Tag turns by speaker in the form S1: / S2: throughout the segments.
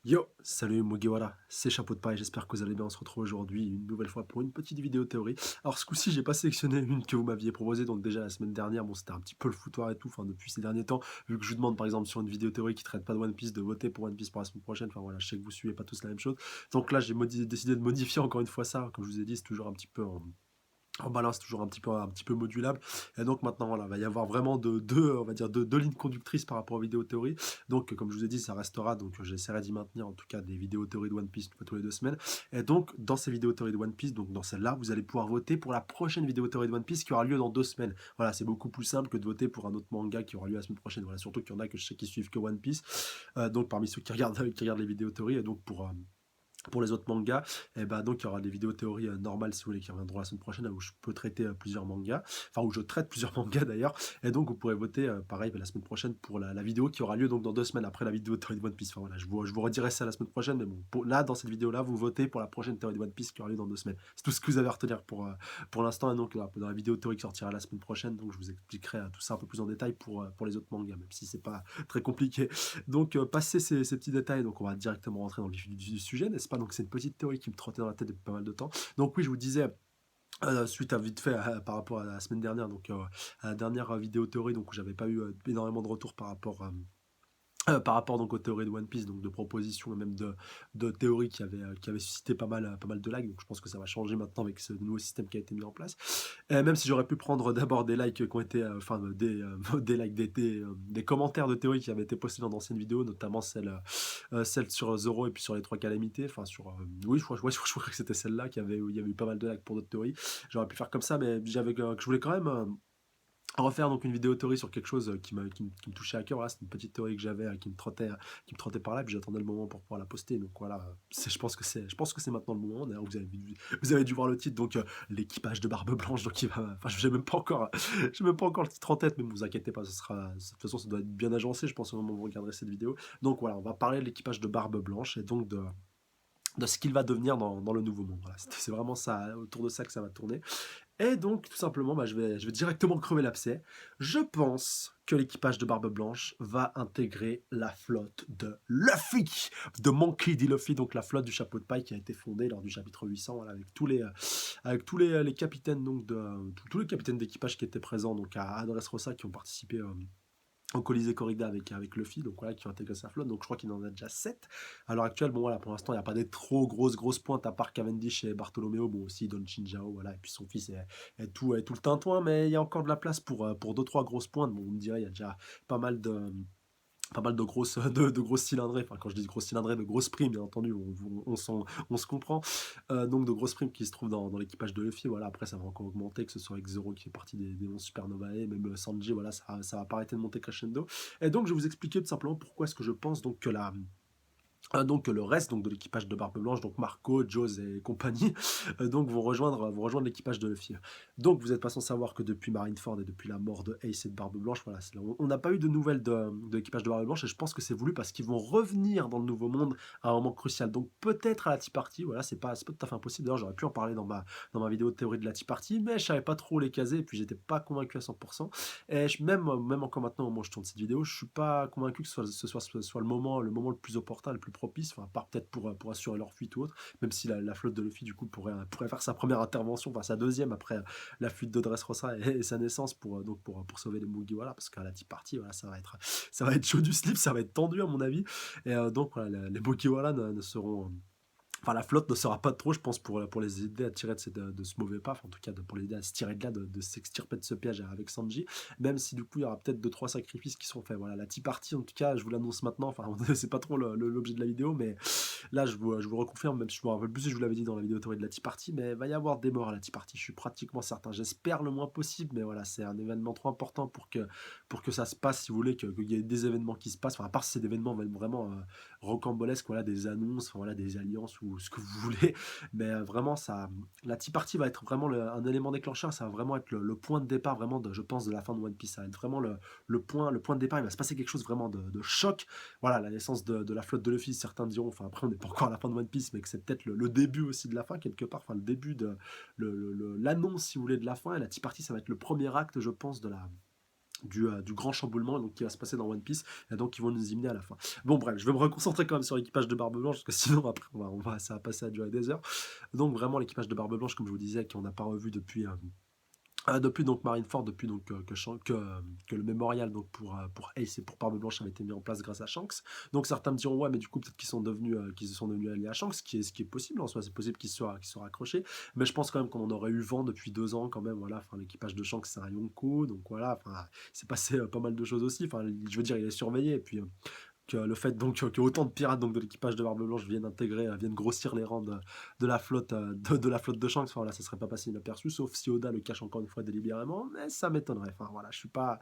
S1: Yo, salut Mugiwara, c'est Chapeau de paille, j'espère que vous allez bien, on se retrouve aujourd'hui une nouvelle fois pour une petite vidéo théorie. Alors ce coup-ci, j'ai pas sélectionné une que vous m'aviez proposée, donc déjà la semaine dernière, bon c'était un petit peu le foutoir et tout, enfin depuis ces derniers temps, vu que je vous demande par exemple sur une vidéo théorie qui traite pas de One Piece, de voter pour One Piece pour la semaine prochaine, enfin voilà, je sais que vous suivez pas tous la même chose. Donc là j'ai décidé de modifier encore une fois ça, comme je vous ai dit, c'est toujours un petit peu en balance, toujours un petit peu modulable. Et donc maintenant, voilà, il va y avoir vraiment on va dire deux lignes conductrices par rapport aux vidéos théories. Donc, comme je vous ai dit, ça restera. Donc, j'essaierai d'y maintenir en tout cas des vidéos théories de One Piece une fois tous les 2 semaines. Et donc, dans ces vidéos théories de One Piece, donc dans celle-là, vous allez pouvoir voter pour la prochaine vidéo théorie de One Piece qui aura lieu dans 2 semaines. Voilà, c'est beaucoup plus simple que de voter pour un autre manga qui aura lieu la semaine prochaine. Voilà, surtout qu'il y en a que je sais qui suivent que One Piece. Donc, parmi ceux qui regardent les vidéos théories, et donc pour les autres mangas, et bah donc il y aura des vidéos théories normales si vous voulez qui reviendront la semaine prochaine où je peux traiter plusieurs mangas, enfin où je traite plusieurs mangas d'ailleurs, et donc vous pourrez voter pareil la semaine prochaine pour la vidéo qui aura lieu donc dans 2 semaines après la vidéo théorie de One Piece. Enfin voilà, je vous redirai ça la semaine prochaine, mais bon, là dans cette vidéo là, vous votez pour la prochaine théorie de One Piece qui aura lieu dans 2 semaines. C'est tout ce que vous avez à retenir pour l'instant, et donc dans la vidéo théorie qui sortira la semaine prochaine, donc je vous expliquerai tout ça un peu plus en détail pour les autres mangas, même si c'est pas très compliqué. Donc, passer ces petits détails, donc on va directement rentrer dans le vif du sujet, n'est-ce pas? Donc, c'est une petite théorie qui me trottait dans la tête depuis pas mal de temps. Donc, oui, je vous disais, suite à vite fait par rapport à la semaine dernière, donc à la dernière vidéo théorie, donc où j'avais pas eu énormément de retours par rapport donc aux théories de One Piece, donc de propositions et même de théories qui avaient suscité pas mal de likes, donc je pense que ça va changer maintenant avec ce nouveau système qui a été mis en place. Même si j'aurais pu prendre d'abord des likes qui ont été, enfin des likes, des commentaires de théories qui avaient été postés dans d'anciennes vidéos, notamment celle sur Zoro et puis sur les trois calamités, enfin oui, je crois que c'était celle-là où il y avait eu pas mal de likes pour d'autres théories. J'aurais pu faire comme ça, mais je voulais quand même refaire donc une vidéo théorie sur quelque chose qui me touchait à cœur. Voilà, c'est une petite théorie que j'avais qui me trottait par là, et puis j'attendais le moment pour pouvoir la poster. Donc voilà, je pense que c'est maintenant le moment. D'ailleurs, vous avez dû voir le titre, donc l'équipage de Barbe Blanche. Donc enfin, j'ai même pas encore le titre en tête, mais ne vous inquiétez pas, de toute façon, ça doit être bien agencé, je pense, au moment où vous regarderez cette vidéo. Donc voilà, on va parler de l'équipage de Barbe Blanche et donc de ce qu'il va devenir dans le nouveau monde. Voilà, c'est vraiment ça, autour de ça que ça va tourner. Et donc, tout simplement, bah, je vais directement crever l'abcès. Je pense que l'équipage de Barbe Blanche va intégrer la flotte de Luffy, de Monkey D. Luffy, donc la flotte du chapeau de paille qui a été fondée lors du chapitre 800, voilà, avec tous les capitaines, donc tous les capitaines d'équipage qui étaient présents, donc à Dressrosa, qui ont participé en Colisée Corrida avec Luffy, donc voilà, qui ont intégré sa flotte. Donc je crois qu'il en a déjà 7 à l'heure actuelle. Bon voilà, pour l'instant, il n'y a pas des trop grosses pointes à part Cavendish et Bartholoméo, bon aussi Don Chinjao, voilà, et puis son fils est tout le tintouin, mais il y a encore de la place pour 2-3 grosses pointes. Bon, on me dirait, il y a déjà pas mal de grosses, de grosses cylindrées, enfin quand je dis grosses cylindrées, de grosses primes, bien entendu, on se comprend, donc de grosses primes qui se trouvent dans l'équipage de Luffy. Voilà, après ça va encore augmenter, que ce soit avec Zoro qui fait partie des 11 Supernovae, même Sanji, voilà, ça va pas arrêter de monter crescendo. Et donc je vais vous expliquer tout simplement pourquoi est-ce que je pense donc que donc le reste donc de l'équipage de Barbe Blanche, donc Marco, Jaws et compagnie, donc vont rejoindre l'équipage de Luffy. Donc vous n'êtes pas sans savoir que depuis Marineford et depuis la mort de Ace et de Barbe Blanche, voilà, on n'a pas eu de nouvelles de l'équipage de Barbe Blanche, et je pense que c'est voulu parce qu'ils vont revenir dans le Nouveau Monde à un moment crucial. Donc peut-être à la Tea Party, voilà, c'est pas tout à fait impossible. D'ailleurs, j'aurais pu en parler dans ma vidéo de théorie de la Tea Party, mais je savais pas trop où les caser, et puis j'étais pas convaincu à 100%. Et même encore maintenant, au moment où je tourne cette vidéo, je suis pas convaincu que ce soit le moment le plus opportun, le plus propice, enfin, à part peut-être pour assurer leur fuite ou autre, même si la flotte de Luffy, du coup, pourrait faire sa première intervention, enfin sa deuxième après la fuite de Dressrosa et sa naissance pour sauver les Mugiwara, parce qu'à la Tea Party, voilà, ça va être chaud du slip, ça va être tendu à mon avis, et donc voilà, les Mugiwara ne seront enfin, la flotte ne sera pas trop, je pense, pour les aider à tirer de ce mauvais pas, enfin, en tout cas pour les aider à se tirer de là, de s'extirper de ce piège avec Sanji, même si du coup il y aura peut-être 2-3 sacrifices qui seront faits. Voilà, la Tea Party, en tout cas, je vous l'annonce maintenant, enfin, c'est pas trop l'objet de la vidéo, mais là je vous reconfirme, même si je me rappelle plus si je vous l'avais dit dans la vidéo théorie de la Tea Party, mais il va y avoir des morts à la Tea Party, je suis pratiquement certain. J'espère le moins possible, mais voilà, c'est un événement trop important pour que ça se passe, si vous voulez, qu'il y ait des événements qui se passent, enfin, à part si ces événements vraiment rocambolesques, voilà, des annonces, enfin, voilà, des alliances ou ce que vous voulez, mais vraiment, la Tea Party va être vraiment un élément déclencheur, ça va vraiment être le point de départ, vraiment, je pense, de la fin de One Piece. Ça va être vraiment le point de départ, il va se passer quelque chose vraiment de choc. Voilà, la naissance de la flotte de Luffy, certains diront, enfin après on n'est pas encore à la fin de One Piece, mais que c'est peut-être le début aussi de la fin, quelque part, enfin le début de l'annonce, si vous voulez, de la fin, et la Tea Party, ça va être le premier acte, je pense, du grand chamboulement donc, qui va se passer dans One Piece, et donc ils vont nous y mener à la fin. Bon bref, je vais me reconcentrer quand même sur l'équipage de Barbe Blanche, parce que sinon après ça va passer à durer des heures. Donc vraiment l'équipage de Barbe Blanche, comme je vous disais, qu'on n'a pas revu depuis donc Marineford, depuis donc que le mémorial donc pour Ace et pour Barbe Blanche avait été mis en place grâce à Shanks. Donc certains me diront ouais, mais du coup peut-être qu'ils se sont devenus alliés à Shanks, ce qui est possible en soi, c'est possible qu'ils soient accrochés, mais je pense quand même qu'on en aurait eu vent depuis 2 ans quand même, voilà, enfin l'équipage de Shanks c'est un Yonko, donc voilà, enfin c'est passé pas mal de choses aussi, enfin je veux dire il est surveillé, et puis que le fait donc que autant de pirates donc de l'équipage de Barbe Blanche viennent grossir les rangs de la flotte de la flotte de Shanks, enfin, voilà, ça serait pas passé inaperçu, sauf si Oda le cache encore une fois délibérément, mais ça m'étonnerait. Enfin voilà, je suis pas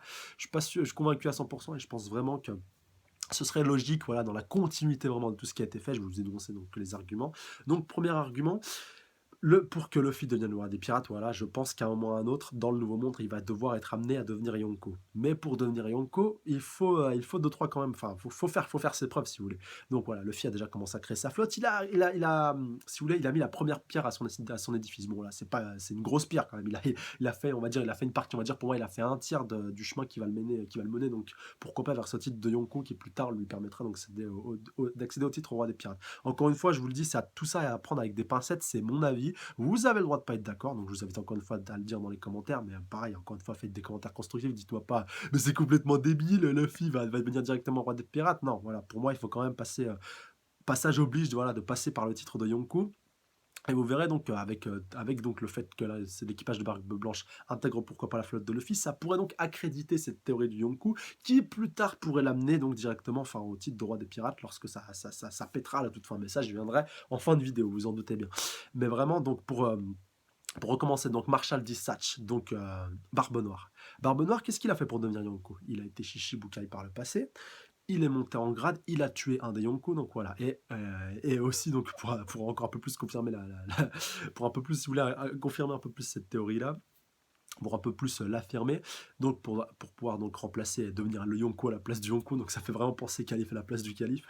S1: sûr, je suis convaincu à 100%, et je pense vraiment que ce serait logique, voilà, dans la continuité vraiment de tout ce qui a été fait. Je vais vous énoncer donc les arguments. Donc premier argument, pour que Luffy devienne le roi des pirates, voilà, je pense qu'à un moment ou à un autre, dans le Nouveau Monde, il va devoir être amené à devenir Yonko. Mais pour devenir Yonko, il faut deux, trois quand même, enfin, faut faire ses preuves, si vous voulez. Donc voilà, Luffy a déjà commencé à créer sa flotte. Si vous voulez, il a mis la première pierre à son édifice. Bon, là, c'est une grosse pierre quand même. Il a fait, on va dire, il a fait une partie, on va dire, pour moi, il a fait un tiers du chemin qui va le mener. Donc pourquoi pas vers ce titre de Yonko qui plus tard lui permettra donc d'accéder au titre au roi des pirates. Encore une fois, je vous le dis, tout ça à prendre avec des pincettes, c'est mon avis. Vous avez le droit de pas être d'accord, donc je vous invite encore une fois à le dire dans les commentaires, mais pareil, encore une fois, faites des commentaires constructifs, dites-moi pas, mais c'est complètement débile, Luffy va devenir directement roi des pirates. Non, voilà, pour moi, il faut quand même passer, passage oblige, voilà, de passer par le titre de Yonko. Et vous verrez donc avec donc le fait que là, c'est l'équipage de Barbe Blanche intègre pourquoi pas la flotte de Luffy, ça pourrait donc accréditer cette théorie du Yonkou, qui plus tard pourrait l'amener donc directement, enfin, au titre de roi des pirates lorsque ça pètera à la toute fin. Mais ça, je viendrai en fin de vidéo, vous en doutez bien. Mais vraiment, donc pour recommencer, donc Marshall Dispatch, donc Barbe Noire. Barbe Noire, qu'est-ce qu'il a fait pour devenir Yonko? Il a été Shichibukai par le passé, il est monté en grade, il a tué un des Yonko, donc voilà. Et aussi, donc, pour encore un peu plus confirmer pour un peu plus, si vous voulez, confirmer un peu plus cette théorie-là, pour un peu plus l'affirmer, donc pour pouvoir donc remplacer et devenir le Yonko à la place du Yonko, donc ça fait vraiment penser Calife à la place du Calife,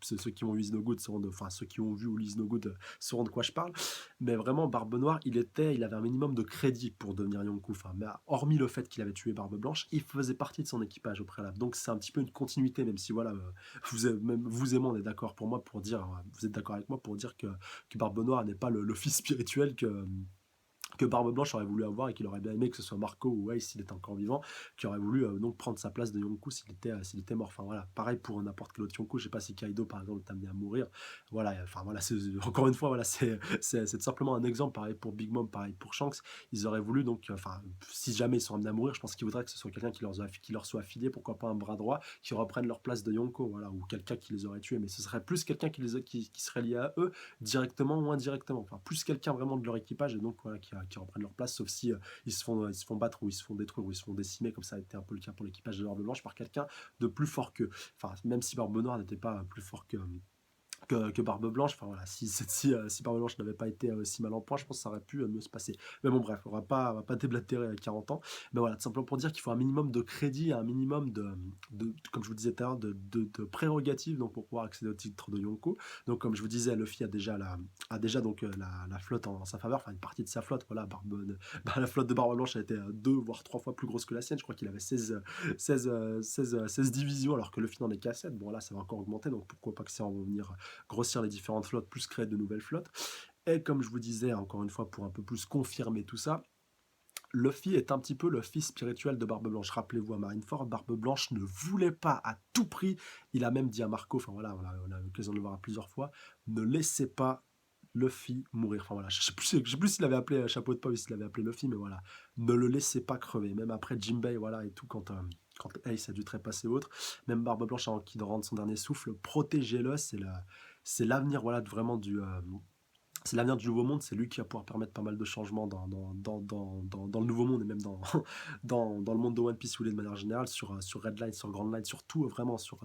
S1: ceux qui ont vu Good enfin ceux qui ont vu ou lisent No Good sauront de quoi je parle, mais vraiment Barbe Noire, il avait un minimum de crédit pour devenir Yonko, enfin, mais hormis le fait qu'il avait tué Barbe Blanche, il faisait partie de son équipage au préalable, donc c'est un petit peu une continuité, même si voilà, même vous et moi on est d'accord pour moi pour dire, vous êtes d'accord avec moi pour dire que Barbe Noire n'est pas le fils spirituel que Barbe Blanche aurait voulu avoir, et qu'il aurait bien aimé que ce soit Marco ou Ace s'il était encore vivant, qui aurait voulu donc prendre sa place de Yonkou s'il était mort. Enfin voilà, pareil pour n'importe quel autre Yonkou, je sais pas si Kaido par exemple est amené à mourir. Voilà, enfin voilà, encore une fois, voilà, c'est simplement un exemple, pareil pour Big Mom, pareil pour Shanks. Ils auraient voulu donc, enfin, si jamais ils sont amenés à mourir, je pense qu'ils voudraient que ce soit quelqu'un qui leur soit affilié, pourquoi pas un bras droit, qui reprenne leur place de Yonko, voilà, ou quelqu'un qui les aurait tués, mais ce serait plus quelqu'un qui serait lié à eux, directement ou indirectement, enfin plus quelqu'un vraiment de leur équipage, et donc voilà, qui reprennent leur place, sauf si ils se font battre, ou ils se font détruire, ou ils se font décimer, comme ça a été un peu le cas pour l'équipage de Barbe Blanche, par quelqu'un de plus fort qu'eux. Enfin, même si Barbe Noire n'était pas plus fort que Barbe Blanche, enfin voilà, si Barbe Blanche n'avait pas été si mal en point, je pense que ça aurait pu mieux se passer. Mais bon bref, on va pas déblatérer à 40 ans, mais voilà, tout simplement pour dire qu'il faut un minimum de crédit, un minimum comme je vous disais tout à l'heure, de prérogatives, donc pour pouvoir accéder au titre de Yonko. Donc comme je vous disais, Luffy a déjà donc la flotte en sa faveur, enfin une partie de sa flotte, voilà, la flotte de Barbe Blanche a été 2 voire 3 fois plus grosse que la sienne, je crois qu'il avait 16 divisions, alors que Luffy n'en est qu'à 7. Bon là ça va encore augmenter, donc pourquoi pas que ça en va venir grossir les différentes flottes, plus créer de nouvelles flottes. Et comme je vous disais, encore une fois, pour un peu plus confirmer tout ça, Luffy est un petit peu le fils spirituel de Barbe Blanche. Rappelez-vous, à Marineford, Barbe Blanche ne voulait pas à tout prix, il a même dit à Marco, enfin voilà, on a eu l'occasion de le voir plusieurs fois, ne laissez pas Luffy mourir. Enfin voilà, je sais plus s'il avait appelé Chapeau de Paille ou s'il avait appelé Luffy, mais voilà, ne le laissez pas crever. Même après Jinbei, voilà, et tout, quand Ace a dû trépasser autre, même Barbe Blanche a envie de rendre son dernier souffle, protégez-le, c'est l'avenir, voilà, vraiment c'est l'avenir du Nouveau Monde, c'est lui qui va pouvoir permettre pas mal de changements dans le Nouveau Monde, et même dans le monde de One Piece, où il est de manière générale, sur Red Line, sur Grand Line, sur tout, vraiment, sur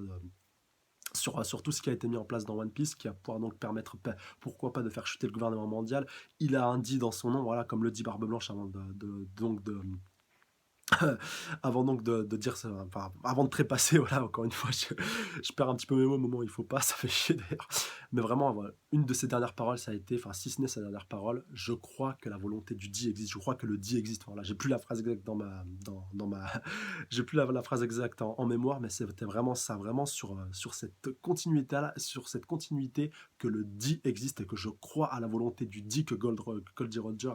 S1: tout ce qui a été mis en place dans One Piece, qui va pouvoir donc permettre, pourquoi pas, de faire chuter le gouvernement mondial. Il a un dit dans son nom, voilà, comme le dit Barbe Blanche avant avant donc de dire ça, enfin, avant de trépasser, voilà, encore une fois, je perds un petit peu mes mots au moment où il faut pas, ça fait chier d'ailleurs. Mais vraiment, voilà, une de ses dernières paroles, ça a été, enfin, si ce n'est sa dernière parole: «Je crois que la volonté du dit existe, je crois que le dit existe». Voilà, j'ai plus la phrase exacte dans ma j'ai plus la phrase exacte en mémoire, mais c'était vraiment ça, vraiment sur cette continuité-là, sur cette continuité que le dit existe et que je crois à la volonté du dit que Goldie Roger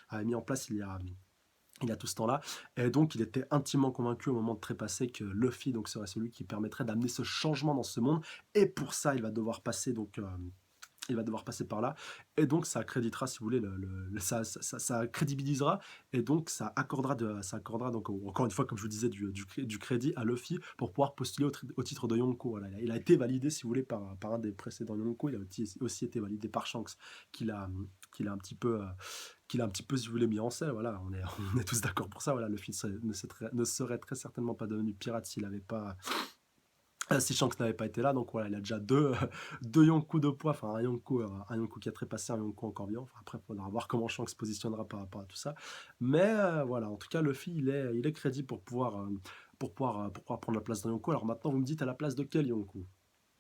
S1: avait mis en place il y a tout ce temps-là. Et donc, il était intimement convaincu au moment de trépasser que Luffy donc, serait celui qui permettrait d'amener ce changement dans ce monde. Et pour ça, il va devoir passer donc, il va devoir passer par là. Et donc, ça accréditera, si vous voulez, ça crédibilisera. Et donc, ça accordera donc, encore une fois, comme je vous disais, du crédit à Luffy pour pouvoir postuler au titre de Yonko. Voilà, il a été validé, si vous voulez, par un des précédents Yonko. Il a aussi été validé par Shanks, qu'il a, qu'il a un petit peu. Qu'il a un petit peu, si vous voulez, mis en selle, voilà, on est tous d'accord pour ça, voilà, Luffy ne serait très certainement pas devenu pirate s'il n'avait pas, si Shanks n'avait pas été là, donc voilà, il a déjà deux Yonkou de poids, enfin un Yonkou qui a trépassé, un Yonkou encore vivant. Enfin, après, il faudra voir comment Shanks se positionnera par rapport à tout ça. Mais voilà, en tout cas, Luffy, il est crédible pour pouvoir prendre la place d'un Yonkou. Alors maintenant, vous me dites à la place de quel Yonkou?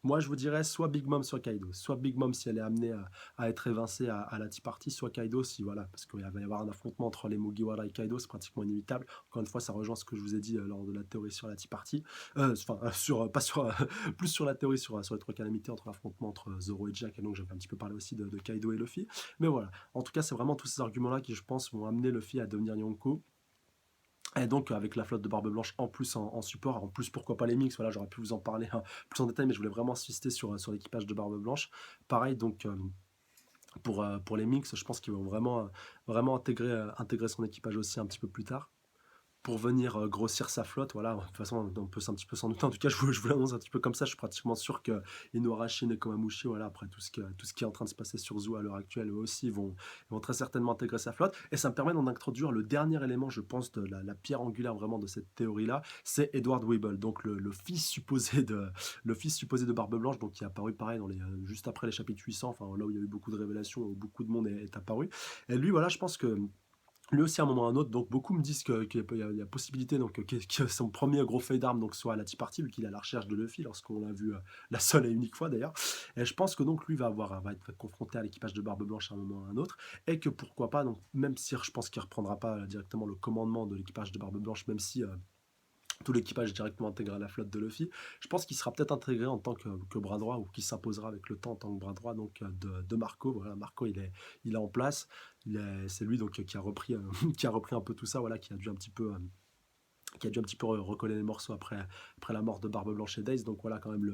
S1: Moi, je vous dirais soit Big Mom, soit Kaido. Soit Big Mom si elle est amenée à être évincée à la Tea Party, soit Kaido si, voilà, parce qu'il va y avoir un affrontement entre les Mugiwara et Kaido, c'est pratiquement inévitable. Encore une fois, ça rejoint ce que je vous ai dit lors de la théorie sur la Tea Party. Enfin, pas sur, plus sur la théorie sur les trois calamités entre l'affrontement entre Zoro et Jack, et donc j'avais un petit peu parlé aussi de Kaido et Luffy. Mais voilà, en tout cas, c'est vraiment tous ces arguments-là qui, je pense, vont amener Luffy à devenir Yonko. Et donc, avec la flotte de Barbe Blanche en plus en support, en plus, pourquoi pas les mix, voilà, j'aurais pu vous en parler plus en détail, mais je voulais vraiment insister sur l'équipage de Barbe Blanche. Pareil, donc, pour les mix, je pense qu'ils vont vraiment intégrer son équipage aussi un petit peu plus tard pour venir grossir sa flotte. Voilà, de toute façon, on peut un petit peu s'en douter. En tout cas, je vous l'annonce un petit peu comme ça. Je suis pratiquement sûr que Inuarashi, Nekomamushi, voilà, après tout ce qui est en train de se passer sur Zou à l'heure actuelle, eux aussi vont très certainement intégrer sa flotte. Et ça me permet d'en introduire le dernier élément, je pense, de la pierre angulaire vraiment de cette théorie-là, c'est Edward Weeble, donc le fils supposé de Barbe Blanche, donc qui est apparu pareil juste après les chapitres 800, enfin là où il y a eu beaucoup de révélations, où beaucoup de monde est apparu. Et lui, voilà, je pense que lui aussi, à un moment ou à un autre, donc beaucoup me disent qu'il y a possibilité donc, que son premier gros fait d'armes donc, soit à la Tea Party, vu qu'il est à la recherche de Luffy, lorsqu'on l'a vu la seule et unique fois d'ailleurs. Et je pense que donc lui va être confronté à l'équipage de Barbe Blanche à un moment ou à un autre, et que pourquoi pas, donc, même si je pense qu'il ne reprendra pas directement le commandement de l'équipage de Barbe Blanche, même si tout l'équipage est directement intégré à la flotte de Luffy. Je pense qu'il sera peut-être intégré en tant que bras droit, ou qu'il s'imposera avec le temps en tant que bras droit donc, de Marco. Voilà, Marco, il est en place. C'est lui donc, qui a repris, qui a repris un peu tout ça, voilà, qui a dû un petit peu recoller les morceaux après la mort de Barbe Blanche et Days. Donc voilà, quand même,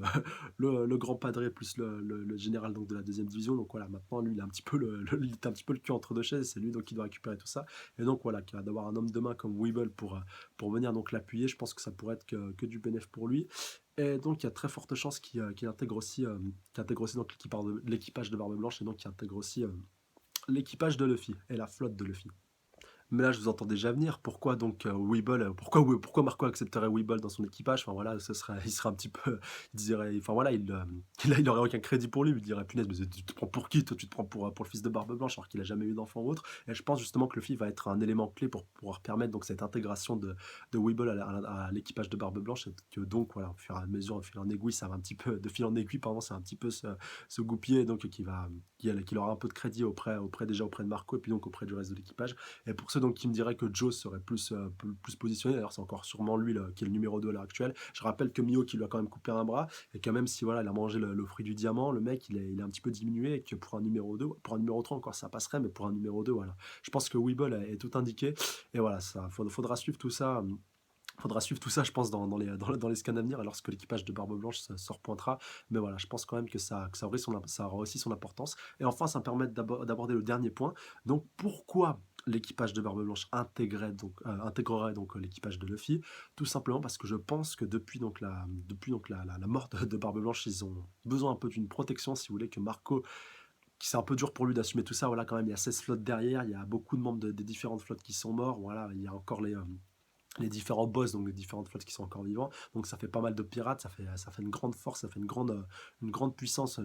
S1: le grand padré plus le général donc, de la deuxième division. Donc voilà, maintenant, lui, il a un petit peu il est un petit peu le cul entre deux chaises. C'est lui donc, qui doit récupérer tout ça. Et donc voilà, d'avoir un homme de main comme Weeble pour venir donc l'appuyer, je pense que ça pourrait être que du bénéfice pour lui. Et donc, il y a très forte chance qu'il intègre aussi, donc, l'équipage de Barbe Blanche, et donc qui intègre aussi l'équipage de Luffy et la flotte de Luffy. Mais là, je vous entends déjà venir. Pourquoi donc Weeble, pourquoi Marco accepterait Weeble dans son équipage? Enfin voilà, il serait un petit peu, il dirait, enfin voilà, il aurait aucun crédit pour lui. Il dirait, punaise, mais tu te prends pour qui? Toi, tu te prends pour le fils de Barbe Blanche, alors qu'il a jamais eu d'enfant ou autre. Et je pense justement que Luffy va être un élément clé pour pouvoir permettre donc cette intégration de Weeble à l'équipage de Barbe Blanche, et que donc voilà, au fur et à mesure, au fil en aiguille, ça va un petit peu, de fil en aiguille, pardon, c'est un petit peu se goupiller, donc qu'il aura un peu de crédit auprès de Marco, et puis donc auprès du reste de l'équipage. Et pour ceux donc qui me diraient que Joe serait plus positionné, d'ailleurs c'est encore sûrement lui qui est le numéro 2 à l'heure actuelle. Je rappelle que Mio qui lui a quand même coupé un bras, et que même si voilà, il a mangé le fruit du diamant, le mec il est un petit peu diminué, et que pour un numéro 2, pour un numéro 3 encore ça passerait, mais pour un numéro 2, voilà. Je pense que Weeble est tout indiqué, et voilà, faudra suivre tout ça. Faudra suivre tout ça, je pense, dans les scans à venir, lorsque l'équipage de Barbe Blanche se repointera. Mais voilà, je pense quand même que ça aura aussi son importance. Et enfin, ça me permet d'aborder le dernier point. Donc, pourquoi l'équipage de Barbe Blanche intégrerait donc l'équipage de Luffy? Tout simplement parce que je pense que depuis la mort de Barbe Blanche, ils ont besoin un peu d'une protection, si vous voulez, que Marco, qui c'est un peu dur pour lui d'assumer tout ça. Voilà, quand même, il y a 16 flottes derrière, il y a beaucoup de membres des différentes flottes qui sont morts. Voilà, il y a encore les différents boss, donc les différentes flottes qui sont encore vivants. Donc ça fait pas mal de pirates, ça fait une grande force, ça fait une grande puissance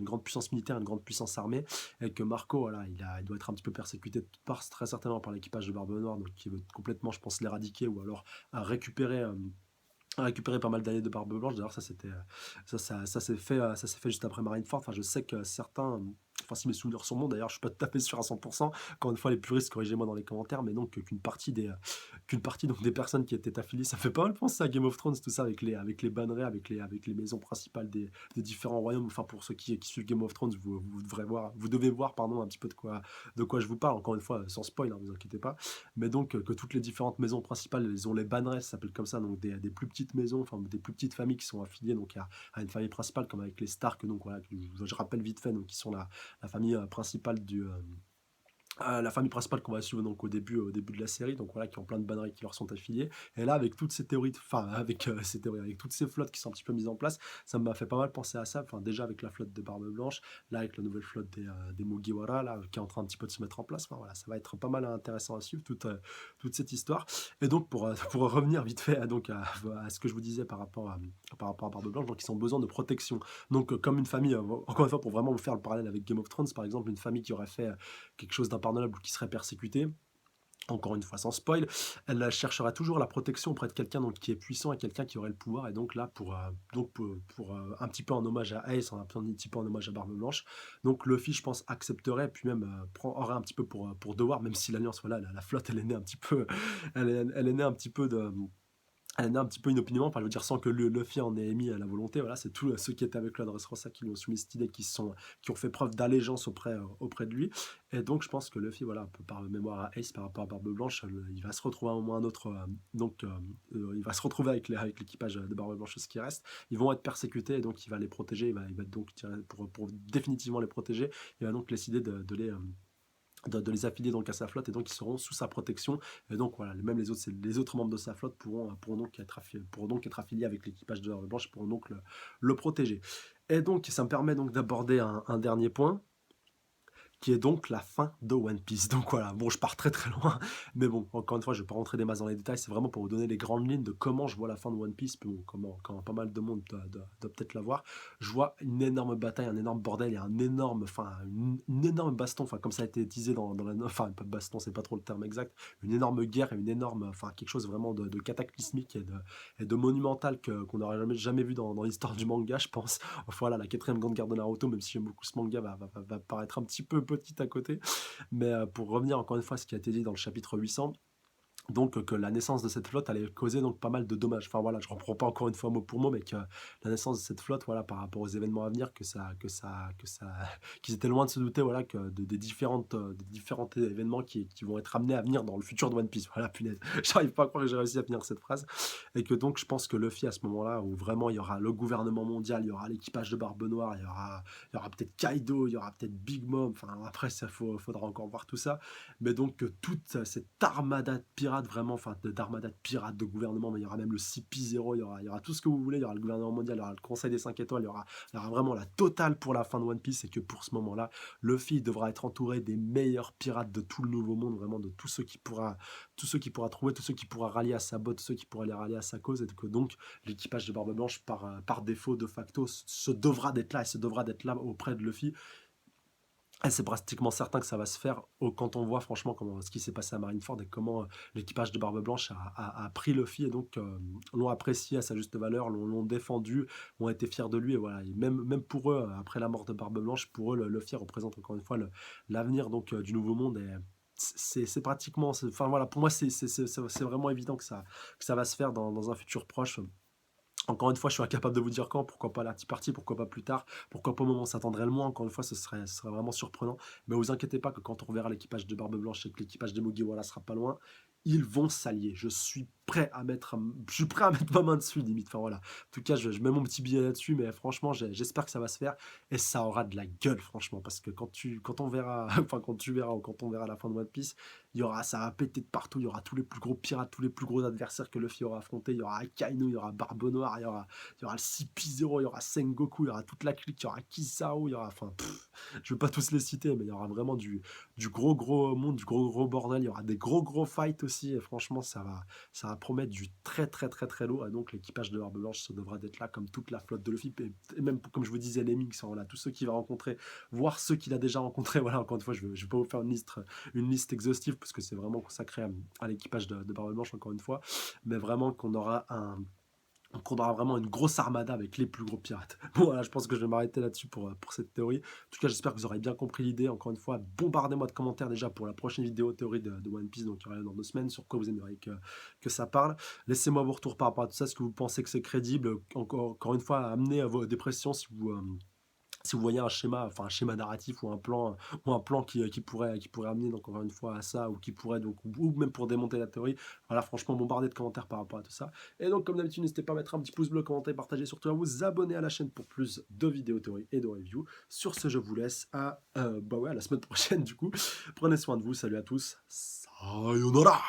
S1: militaire, une grande puissance armée. Et que Marco, voilà, il doit être un petit peu persécuté de toutes parts, très certainement par l'équipage de Barbe Noire, donc qui veut complètement, je pense, l'éradiquer ou alors à récupérer pas mal d'années de Barbe Blanche. D'ailleurs, ça s'est fait juste après Marineford. Enfin, je sais que certains, enfin, si mes souvenirs sont bons, d'ailleurs, je suis pas tout à fait sûr à 100%. Encore une fois, les puristes, corrigez-moi dans les commentaires, mais donc qu'une partie donc des personnes qui étaient affiliées, ça fait pas mal penser à Game of Thrones, tout ça avec les bannerets, avec les maisons principales des différents royaumes. Enfin, pour ceux qui suivent Game of Thrones, vous devez voir, pardon, un petit peu de quoi je vous parle. Encore une fois, sans spoil, hein, vous inquiétez pas. Mais donc que toutes les différentes maisons principales, elles ont les bannerets, ça s'appelle comme ça, donc des plus petites maisons, enfin des plus petites familles qui sont affiliées donc à une famille principale, comme avec les Stark, donc voilà, que je rappelle vite fait, donc qui sont la famille principale la famille principale qu'on va suivre donc au début de la série, donc voilà, qui ont plein de bannerets qui leur sont affiliés. Et là, avec toutes ces théories, enfin avec ces théories, avec toutes ces flottes qui sont un petit peu mises en place, ça m'a fait pas mal penser à ça. Enfin déjà avec la flotte de Barbe Blanche, là avec la nouvelle flotte des Mugiwara, là qui est en train un petit peu de se mettre en place. Enfin voilà, ça va être pas mal intéressant à suivre toute cette histoire. Et donc pour revenir vite fait à ce que je vous disais par rapport à Barbe Blanche, donc ils ont besoin de protection. Donc comme une famille, encore une fois pour vraiment vous faire le parallèle avec Game of Thrones par exemple, une famille qui aurait fait quelque chose d'impardonnable ou qui serait persécuté, encore une fois sans spoil, elle cherchera toujours la protection auprès de quelqu'un donc qui est puissant et quelqu'un qui aurait le pouvoir. Et donc là, un petit peu en hommage à Ace, un petit peu en hommage à Barbe Blanche, donc Luffy, je pense, accepterait, puis même aurait un petit peu pour devoir, même si l'Alliance, voilà, la flotte, elle est née un petit peu, elle est née un petit peu de elle a un petit peu inopinément, enfin, je veux dire, sans que Luffy en ait émis à la volonté. Voilà, c'est tous ceux qui étaient avec lui à Dressrosa qui lui ont soumis cette idée, qui ont fait preuve d'allégeance auprès de lui. Et donc, je pense que Luffy, voilà, un peu par mémoire à Ace par rapport à Barbe Blanche, il va se retrouver à un moment ou à un autre. Il va se retrouver avec l'équipage de Barbe Blanche, ce qui reste. Ils vont être persécutés, et donc il va les protéger. Il va donc, pour définitivement les protéger, il va donc décider de les affilier donc à sa flotte, et donc ils seront sous sa protection. Et donc voilà, même les autres membres de sa flotte pourront donc être affiliés avec l'équipage de la Blanche, pourront donc le protéger. Et donc ça me permet donc d'aborder un dernier point, qui est donc la fin de One Piece. Donc voilà, bon, je pars très très loin, mais bon, encore une fois, je ne vais pas rentrer des masses dans les détails, c'est vraiment pour vous donner les grandes lignes de comment je vois la fin de One Piece, puis bon, comment pas mal de monde doit peut-être la voir. Je vois une énorme bataille, un énorme bordel et une énorme baston, enfin comme ça a été disé dans la... Enfin, pas baston, c'est pas trop le terme exact, une énorme guerre et une énorme... Enfin, quelque chose vraiment de cataclysmique et de monumental qu'on n'aurait jamais vu dans l'histoire du manga, je pense. Voilà, la quatrième grande guerre de Naruto, même si j'aime beaucoup ce manga, va paraître un petit peu petit à côté. Mais pour revenir encore une fois à ce qui a été dit dans le chapitre 800, donc que la naissance de cette flotte allait causer donc pas mal de dommages. Enfin voilà, je reprends pas encore une fois mot pour mot, mais que la naissance de cette flotte, voilà, par rapport aux événements à venir, qu'ils étaient loin de se douter, voilà, des différents événements qui vont être amenés à venir dans le futur de One Piece. Voilà, punaise, j'arrive pas à croire que j'ai réussi à finir cette phrase. Et que donc je pense que Luffy à ce moment-là, où vraiment il y aura le gouvernement mondial, il y aura l'équipage de Barbe Noire, il y aura peut-être Kaido, il y aura peut-être Big Mom. Enfin après ça, faudra encore voir tout ça. Mais donc toute cette armada de pirates, vraiment, enfin d'armada de pirates, de gouvernement, mais il y aura même le CP0, il y aura tout ce que vous voulez, il y aura le gouvernement mondial, il y aura le Conseil des 5 étoiles, il y aura vraiment la totale pour la fin de One Piece. Et que pour ce moment-là, Luffy devra être entouré des meilleurs pirates de tout le nouveau monde, vraiment de tous ceux qui pourra trouver, tous ceux qui pourra rallier à sa botte, tous ceux qui pourra les rallier à sa cause. Et que donc l'équipage de Barbe Blanche, par défaut, de facto, se devra d'être là, et se devra d'être là auprès de Luffy. Et c'est pratiquement certain que ça va se faire quand on voit franchement ce qui s'est passé à Marineford, et comment l'équipage de Barbe Blanche a pris Luffy, et donc l'ont apprécié à sa juste valeur, l'ont défendu, ont été fiers de lui. Et voilà, et même pour eux, après la mort de Barbe Blanche, pour eux, Luffy représente encore une fois l'avenir donc du nouveau monde. Et c'est pratiquement, enfin voilà, pour moi c'est vraiment évident que ça va se faire dans un futur proche. Encore une fois, je suis incapable de vous dire quand, pourquoi pas la petite partie, pourquoi pas plus tard, pourquoi pas au moment où on s'attendrait le moins. Encore une fois, ce serait vraiment surprenant. Mais vous inquiétez pas que quand on reverra l'équipage de Barbe Blanche et que l'équipage des Mugiwara sera pas loin, ils vont s'allier. Je suis prêt à mettre ma main dessus, limite. Enfin voilà. En tout cas, je mets mon petit billet là-dessus, mais franchement, j'espère que ça va se faire, et ça aura de la gueule, franchement, parce que quand on verra, enfin quand tu verras ou quand on verra la fin de One Piece, ça va péter de partout. Il y aura tous les plus gros pirates, tous les plus gros adversaires que Luffy aura affrontés. Il y aura Akainu, il y aura Barbe Noire, il y aura le CP0, il y aura Sengoku, il y aura toute la clique, il y aura Kisao, il y aura, enfin, je vais pas tous les citer, mais il y aura vraiment du gros, gros monde, du gros, gros bordel. Il y aura des gros, gros fights aussi. Et franchement, ça va promettre du très, très, très, très lourd. Et donc, l'équipage de Barbe Blanche, ça devra être là comme toute la flotte de Luffy. Et même, comme je vous disais, les Minks, voilà, tous ceux qu'il va rencontrer, voir ceux qu'il a déjà rencontrés. Voilà, encore une fois, je vais pas vous faire une liste exhaustive parce que c'est vraiment consacré à l'équipage de Barbe Blanche, encore une fois. Mais vraiment qu'on aura qu'on aura vraiment une grosse armada avec les plus gros pirates. Bon, voilà, je pense que je vais m'arrêter là-dessus pour cette théorie. En tout cas, j'espère que vous aurez bien compris l'idée. Encore une fois, bombardez-moi de commentaires déjà pour la prochaine vidéo théorie de One Piece, donc il y aura dans 2 semaines, sur quoi vous aimeriez que ça parle. Laissez-moi vos retours par rapport à tout ça. Est-ce que vous pensez que c'est crédible? Encore une fois, amenez à vos dépressions si vous voyez un schéma, enfin un schéma narratif ou un plan qui pourrait amener donc encore une fois à ça, ou qui pourrait donc, ou même pour démonter la théorie, voilà, franchement, bombarder de commentaires par rapport à tout ça. Et donc, comme d'habitude, n'hésitez pas à mettre un petit pouce bleu, commenter, partager, surtout à vous abonner à la chaîne pour plus de vidéos théorie et de reviews. Sur ce, je vous laisse à, bah ouais, à la semaine prochaine du coup. Prenez soin de vous, salut à tous, sayonara.